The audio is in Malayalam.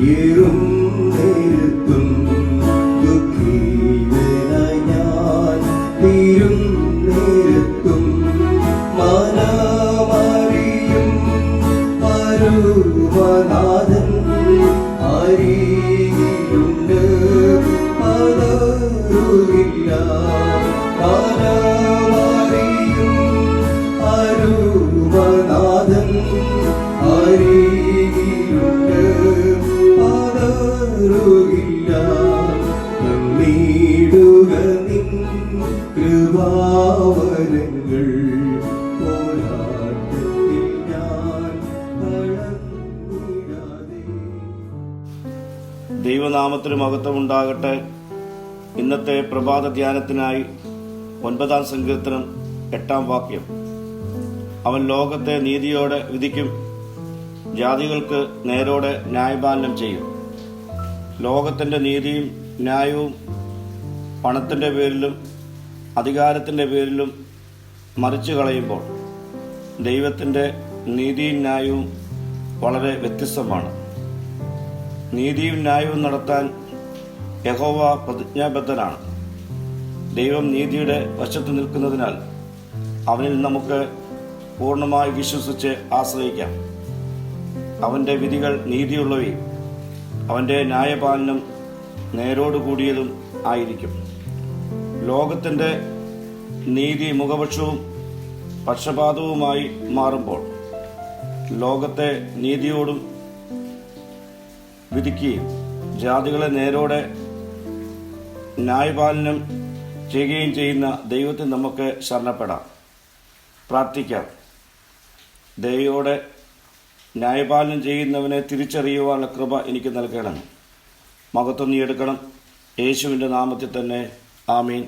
ഏറും നേരത്തും ദുഃഖിതനായി ഞാൻ തീരും നേരത്തും മനമറിയും പരമനാഥൻ അരികിലുണ്ട്, പതറുകില്ല. മനമറിയും പരമനാഥൻ അരികിലുണ്ട്, പതറുകില്ല. നേടുക നിൻ കൃപാവരങ്ങൾ, പോരാട്ടത്തിൽ ഞാൻ തളർന്നിടാതെ. ദൈവനാമത്തിന് മഹത്വമുണ്ടാകട്ടെ. ഇന്നത്തെ പ്രഭാത ധ്യാനത്തിനായി 9-ാം സങ്കീർത്തനം 8-ാം വാക്യം. അവൻ ലോകത്തെ നീതിയോടെ വിധിക്കും, ജാതികൾക്ക് നേരോടെ ന്യായപാലനം ചെയ്യും. ലോകത്തിന്റെ നീതിയും ന്യായവും പണത്തിന്റെ പേരിലും അധികാരത്തിന്റെ പേരിലും മറിച്ചു കളയുമ്പോൾ ദൈവത്തിന്റെ നീതിയും ന്യായവും വളരെ വ്യത്യസ്തമാണ്. നീതിയും ന്യായവും നടത്താൻ യഹോവ പ്രതിജ്ഞാബദ്ധനാണ്. ദൈവം നീതിയുടെ വശത്ത് നിൽക്കുന്നതിനാൽ അവനിൽ നമുക്ക് പൂർണ്ണമായി വിശ്വസിച്ച് ആശ്രയിക്കാം. അവന്റെ വിധികൾ നീതിയുള്ളവയും അവന്റെ ന്യായപാലനം നേരോടുകൂടിയതും ആയിരിക്കും. ലോകത്തിന്റെ നീതി മുഖപക്ഷവും പക്ഷപാതവുമായി മാറുമ്പോൾ ലോകത്തെ നീതിയോടും വിധിക്കുകയും ജാതികളെ നേരോടെ ന്യായപാലനം ചെയ്യുകയും ചെയ്യുന്ന ദൈവത്തിൽ നമുക്ക് ശരണപ്പെടാം, പ്രാർത്ഥിക്കാം. ദൈവയോടെ ന്യായപാലനം ചെയ്യുന്നവനെ തിരിച്ചറിയുവാനുള്ള കൃപ എനിക്ക് നൽകണം. മഹത്വം നീ എടുക്കണം. യേശുവിൻ്റെ നാമത്തിൽ തന്നെ. ആമീൻ.